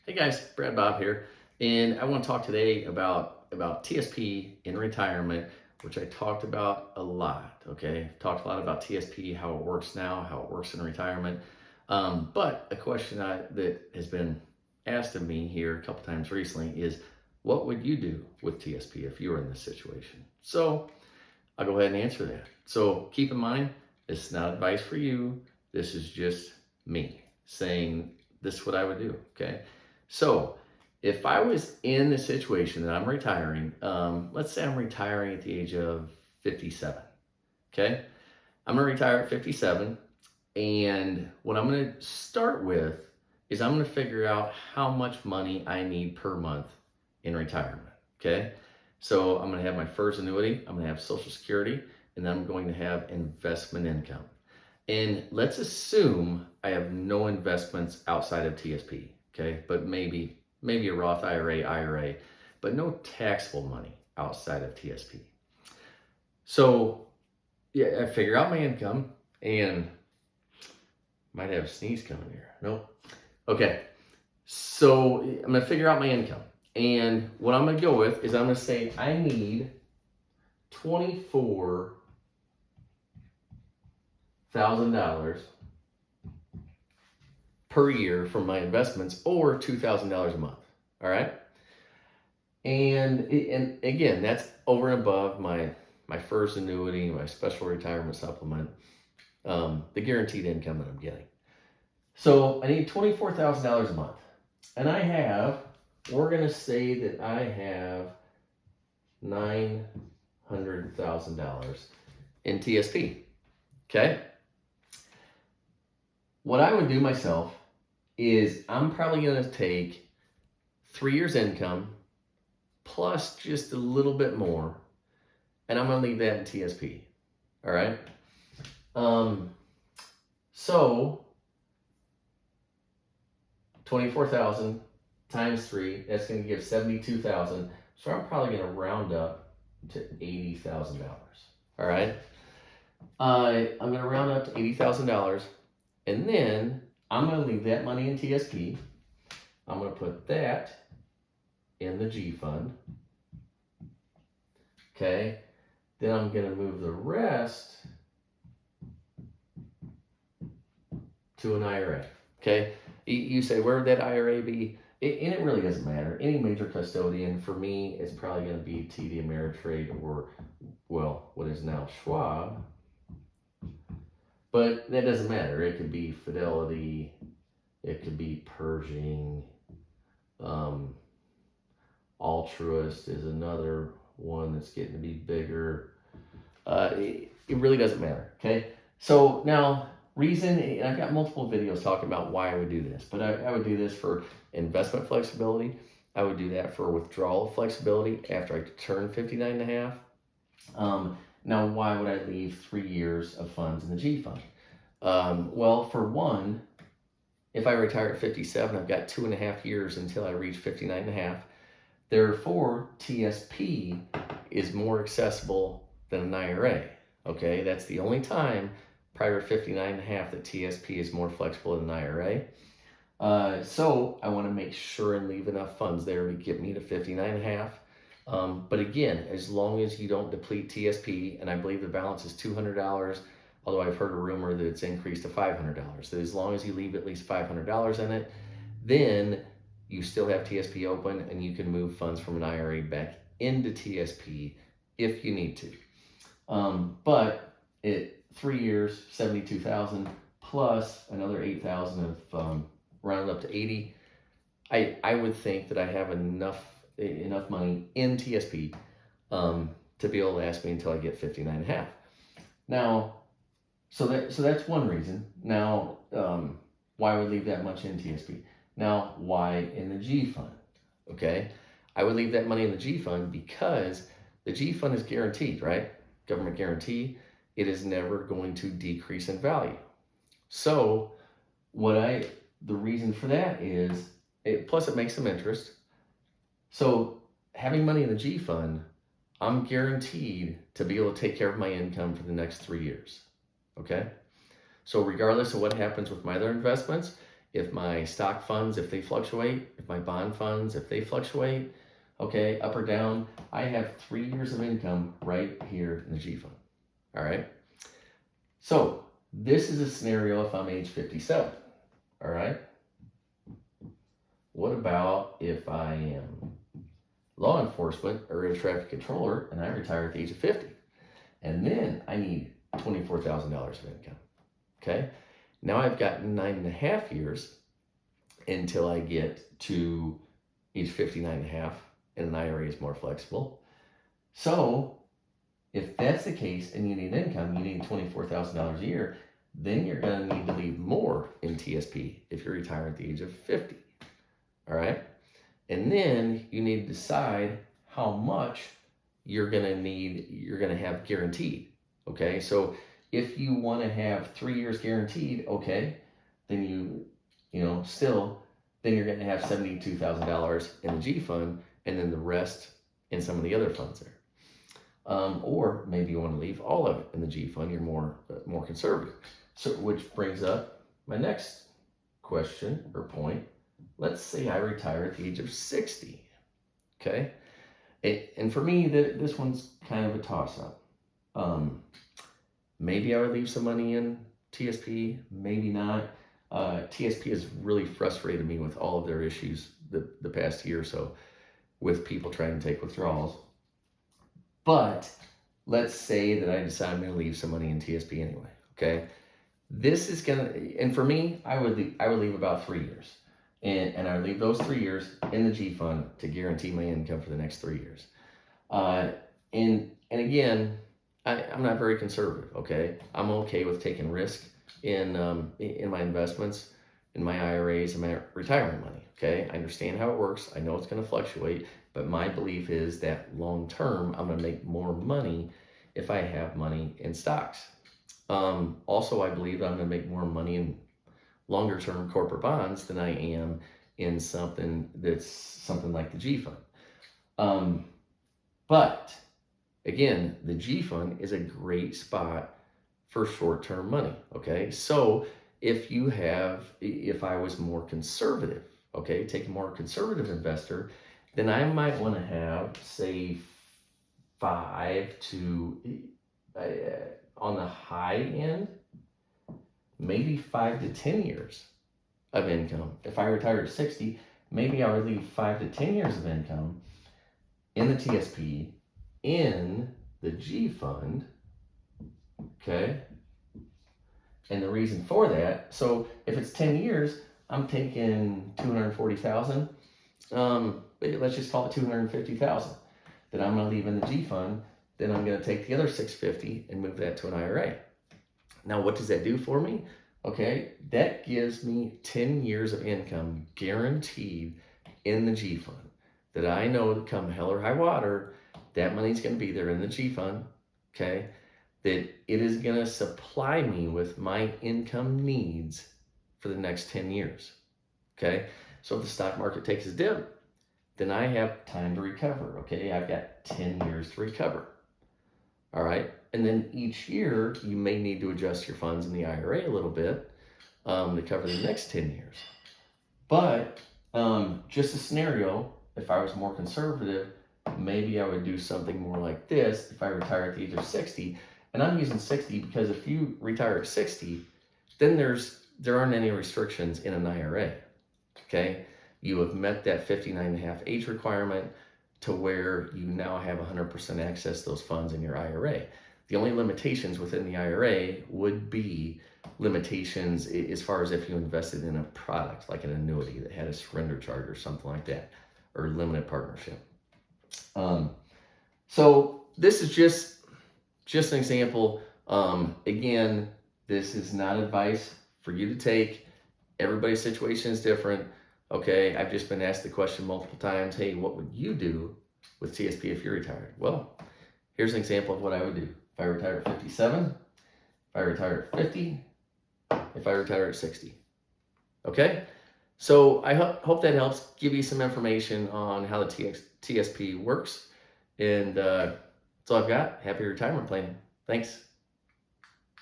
Hey guys, Brad Bob here, and I want to talk today about TSP in retirement, which I talked about a lot. Okay, I've talked a lot about TSP, how it works now, how it works in retirement. But a question that has been asked of me here a couple times recently is, what would you do with TSP if you were in this situation? So I'll go ahead and answer that. So keep in mind, this is not advice for you. This is just me saying this is what I would do. Okay. So if I was in the situation that I'm retiring, let's say I'm retiring at the age of 57. Okay. I'm going to retire at 57. And what I'm going to start with is I'm going to figure out how much money I need per month in retirement. Okay. So I'm going to have my FERS annuity, I'm going to have Social Security, and then I'm going to have investment income. And let's assume I have no investments outside of TSP, okay? But maybe a Roth IRA, but no taxable money outside of TSP. So yeah, I figure out my income and might have a sneeze coming here. Nope. Okay. So I'm going to figure out my income. And what I'm going to go with is I'm going to say I need $24,000 per year from my investments, or $2,000 a month. All right. And again, that's over and above my FERS annuity, my special retirement supplement, the guaranteed income that I'm getting. So I need $24,000 a month. And we're going to say that I have $900,000 in TSP. Okay. What I would do myself is I'm probably going to take 3 years income plus just a little bit more, and I'm going to leave that in TSP. All right. So 24,000 times 3, that's going to give 72,000. So I'm probably going to round up to $80,000. All right. I'm going to round up to $80,000, and then I'm going to leave that money in TSP. I'm going to put that in the G fund. Okay. Then I'm going to move the rest to an IRA. Okay. You say, where would that IRA be? And it really doesn't matter. Any major custodian, for me, it's probably going to be TD Ameritrade or, well, what is now Schwab. But that doesn't matter. It could be Fidelity. It could be Pershing. Altruist is another one that's getting to be bigger. It really doesn't matter. Okay. So now, reason, and I've got multiple videos talking about why I would do this, but I would do this for investment flexibility. I would do that for withdrawal flexibility after I turn 59 and a half. Now, why would I leave 3 years of funds in the G fund? Well, for one, if I retire at 57, I've got 2.5 years until I reach 59 and a half. Therefore, TSP is more accessible than an IRA. Okay, that's the only time prior to 59 and a half that TSP is more flexible than an IRA. So I want to make sure and leave enough funds there to get me to 59 and a half. But again, as long as you don't deplete TSP, and I believe the balance is $200, although I've heard a rumor that it's increased to $500. So as long as you leave at least $500 in it, then you still have TSP open and you can move funds from an IRA back into TSP if you need to. But 3 years, 72,000 plus another 8,000 of rounded up to 80. I would think that I have enough money in TSP to be able to last me until I get 59 and a half. Now, so that's one reason. Now, why would I leave that much in TSP? Now, why in the G fund? Okay, I would leave that money in the G fund because the G fund is guaranteed, right? Government guarantee. It is never going to decrease in value. So, the reason for that is, plus it makes some interest. So, having money in the G fund, I'm guaranteed to be able to take care of my income for the next 3 years. Okay? So regardless of what happens with my other investments, if my stock funds, if they fluctuate, if my bond funds, if they fluctuate, okay, up or down, I have 3 years of income right here in the G fund. All right. So this is a scenario if I'm age 57. All right. What about if I am law enforcement or air traffic controller and I retire at the age of 50? And then I need $24,000 of income. Okay. Now I've got 9.5 years until I get to age 59.5, and an IRA is more flexible. So if that's the case and you need income, you need $24,000 a year, then you're going to need to leave more in TSP if you retire at the age of 50. All right. And then you need to decide how much you're going to have guaranteed. Okay. So if you want to have 3 years guaranteed, okay, then then you're going to have $72,000 in the G fund, and then the rest in some of the other funds there. Or maybe you want to leave all of it in the G fund. You're more conservative. So, which brings up my next question or point. Let's say I retire at the age of 60. Okay, and for me, this one's kind of a toss-up. Maybe I would leave some money in TSP, maybe not. TSP has really frustrated me with all of their issues the past year or so with people trying to take withdrawals. But let's say that I decide I'm going to leave some money in TSP anyway. Okay, this is and for me, I would leave about 3 years, and I would leave those 3 years in the G fund to guarantee my income for the next 3 years. And again, I'm not very conservative. Okay, I'm okay with taking risk in my investments, in my IRAs, and my retirement money. Okay, I understand how it works. I know it's going to fluctuate, but my belief is that long term, I'm going to make more money if I have money in stocks. Also, I believe I'm going to make more money in longer term corporate bonds than I am in something like the G fund. But again, the G fund is a great spot for short-term money. Okay, so if I was more conservative, okay, take a more conservative investor, then I might want to have, say, 5 to on the high end, maybe 5 to 10 years of income. If I retire at 60, maybe I would leave 5 to 10 years of income in the TSP, in the G fund. Okay. And the reason for that, so if it's 10 years, I'm taking 240,000. Let's just call it 250,000 that I'm going to leave in the G fund. Then I'm going to take the other 650 and move that to an IRA. Now, what does that do for me? Okay, that gives me 10 years of income guaranteed in the G fund, that I know that come hell or high water, that money's going to be there in the G fund. Okay, that it is going to supply me with my income needs for the next 10 years. Okay, so if the stock market takes a dip, then I have time to recover. Okay, I've got 10 years to recover. All right, and then each year you may need to adjust your funds in the IRA a little bit to cover the next 10 years. But just a scenario, if I was more conservative, maybe I would do something more like this if I retire at the age of 60. And I'm using 60 because if you retire at 60, then there aren't any restrictions in an IRA. Okay, you have met that 59.5 age requirement to where you now have 100% access to those funds in your IRA. The only limitations within the IRA would be limitations as far as if you invested in a product like an annuity that had a surrender charge or something like that, or limited partnership. So this is just an example. Again, this is not advice for you to take. Everybody's situation is different. Okay, I've just been asked the question multiple times, hey, what would you do with TSP if you're retired? Well, here's an example of what I would do. If I retire at 57, if I retire at 50, if I retire at 60. Okay, so I hope that helps give you some information on how the TSP works. And that's all I've got. Happy retirement planning. Thanks.